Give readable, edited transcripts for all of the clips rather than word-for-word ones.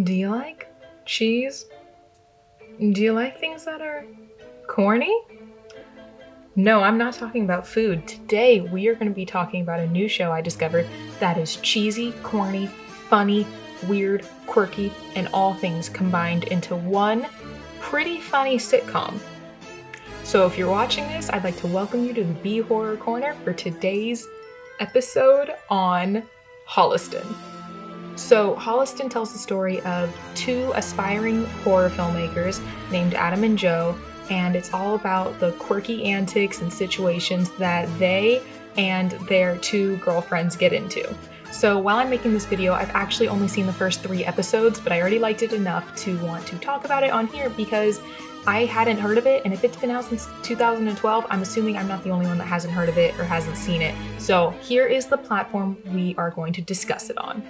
Do you like cheese? Do you like things that are corny? No, I'm not talking about food. Today, we are going to be talking about a new show I discovered that is cheesy, corny, funny, weird, quirky, and all things combined into one pretty funny sitcom. So if you're watching this, I'd like to welcome you to the B Horror Corner for today's episode on Holliston. So Holliston tells the story of two aspiring horror filmmakers named Adam and Joe, and it's all about the quirky antics and situations that they and their two girlfriends get into. So while I'm making this video, I've actually only seen the first 3 episodes, but I already liked it enough to want to talk about it on here because I hadn't heard of it, and if it's been out since 2012, I'm assuming I'm not the only one that hasn't heard of it or hasn't seen it. So here is the platform we are going to discuss it on.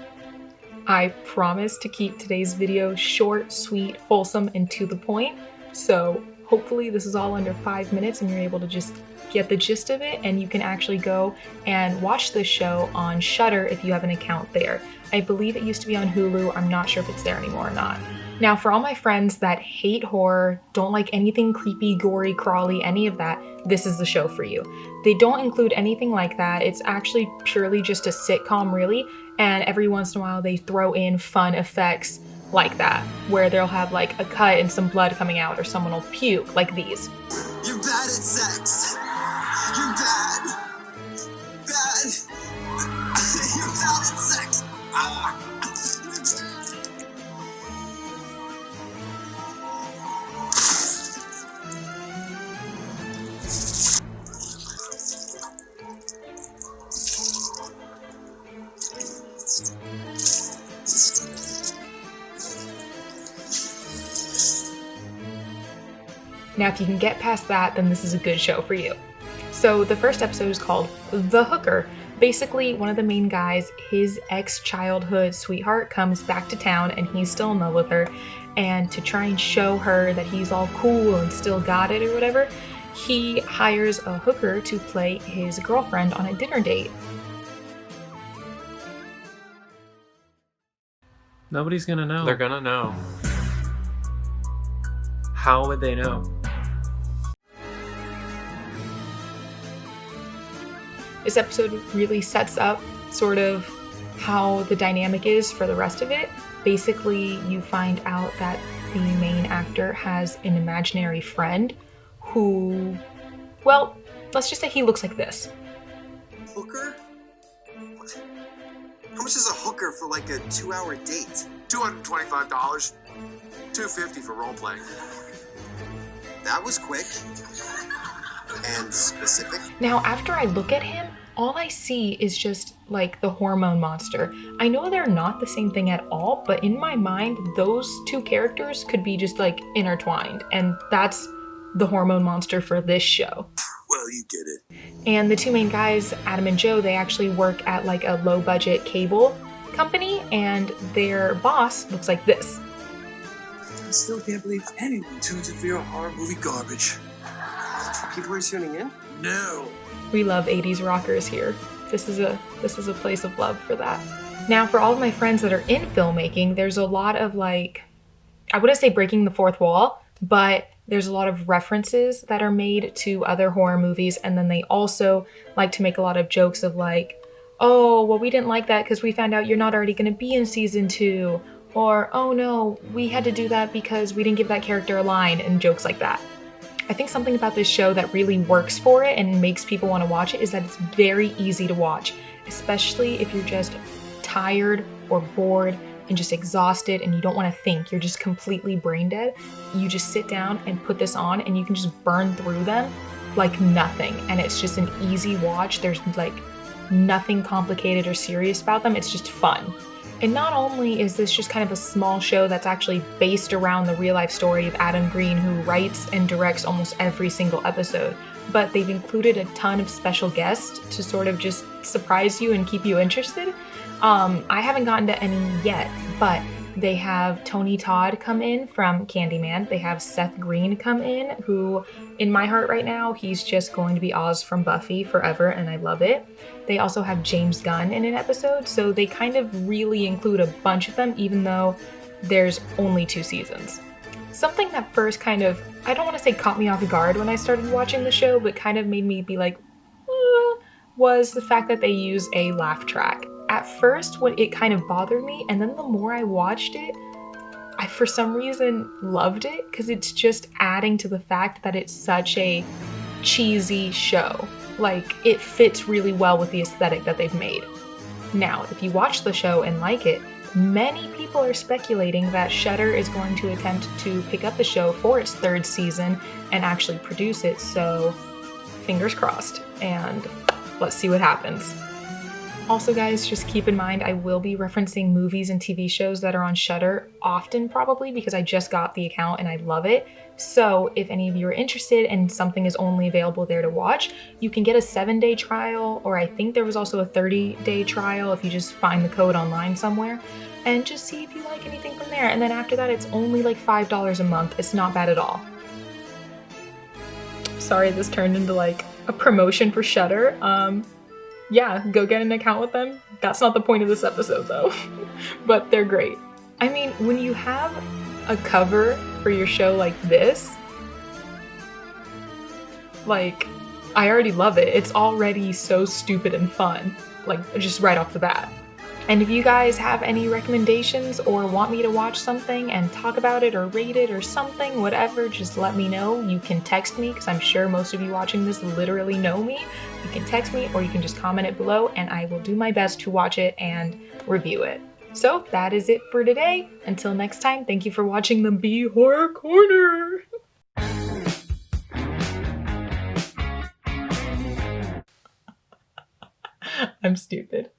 I promise to keep today's video short, sweet, wholesome, and to the point. So hopefully this is all under 5 minutes and you're able to just get the gist of it, and you can actually go and watch this show on Shudder if you have an account there. I believe it used to be on Hulu. I'm not sure if it's there anymore or not. Now, for all my friends that hate horror, don't like anything creepy, gory, crawly, any of that, this is the show for you. They don't include anything like that. It's actually purely just a sitcom, really, and every once in a while they throw in fun effects like that, where they'll have like a cut and some blood coming out, or someone will puke, like these. You're bad at sex. You're bad. Bad. You're bad at sex. Now, if you can get past that, then this is a good show for you. So the first episode is called The Hooker. Basically, one of the main guys, his ex-childhood sweetheart, comes back to town and he's still in love with her. And to try and show her that he's all cool and still got it or whatever, he hires a hooker to play his girlfriend on a dinner date. Nobody's gonna know. They're gonna know. How would they know? This episode really sets up sort of how the dynamic is for the rest of it. Basically, you find out that the main actor has an imaginary friend who, well, let's just say he looks like this. Hooker? What? How much is a hooker for like a 2-hour date? $225. $250 for role playing. That was quick. And specific. Now, after I look at him, all I see is just like the Hormone Monster. I know they're not the same thing at all, but in my mind, those two characters could be just like intertwined, and that's the Hormone Monster for this show. Well, you get it. And the two main guys, Adam and Joe, they actually work at like a low-budget cable company, and their boss looks like this. I still can't believe anyone tunes in for your horror movie garbage. People are tuning in? No. We love 80s rockers here. This is a place of love for that. Now, for all of my friends that are in filmmaking, there's a lot of like, I wouldn't say breaking the fourth wall, but there's a lot of references that are made to other horror movies, and then they also like to make a lot of jokes of like, oh, well, we didn't like that because we found out you're not already going to be in season 2, or oh no, we had to do that because we didn't give that character a line, and jokes like that. I think something about this show that really works for it and makes people want to watch it is that it's very easy to watch, especially if you're just tired or bored and just exhausted and you don't want to think, you're just completely brain dead. You just sit down and put this on and you can just burn through them like nothing, and it's just an easy watch. There's like nothing complicated or serious about them. It's just fun. And not only is this just kind of a small show that's actually based around the real life story of Adam Green, who writes and directs almost every single episode, but they've included a ton of special guests to sort of just surprise you and keep you interested. I haven't gotten to any yet, but they have Tony Todd come in from Candyman. They have Seth Green come in, who in my heart right now, he's just going to be Oz from Buffy forever, and I love it. They also have James Gunn in an episode, so they kind of really include a bunch of them, even though there's only 2 seasons. Something that first kind of, I don't want to say caught me off guard when I started watching the show, but kind of made me be like, was the fact that they use a laugh track. At first, it kind of bothered me, and then the more I watched it, I for some reason loved it, because it's just adding to the fact that it's such a cheesy show. Like, it fits really well with the aesthetic that they've made. Now, if you watch the show and like it, many people are speculating that Shudder is going to attempt to pick up the show for its 3rd season and actually produce it, so fingers crossed, and let's see what happens. Also guys, just keep in mind I will be referencing movies and TV shows that are on Shudder often, probably because I just got the account and I love it. So if any of you are interested and something is only available there to watch, you can get a 7-day trial, or I think there was also a 30-day trial if you just find the code online somewhere, and just see if you like anything from there. And then after that, it's only like $5 a month. It's not bad at all. Sorry, this turned into like a promotion for Shudder. Yeah, go get an account with them. That's not the point of this episode though, but they're great. I mean, when you have a cover for your show like this, like, I already love it. It's already so stupid and fun, like just right off the bat. And if you guys have any recommendations or want me to watch something and talk about it or rate it or something, whatever, just let me know. You can text me, because I'm sure most of you watching this literally know me. You can text me or you can just comment it below and I will do my best to watch it and review it. So that is it for today. Until next time, thank you for watching the B Horror Corner. I'm stupid.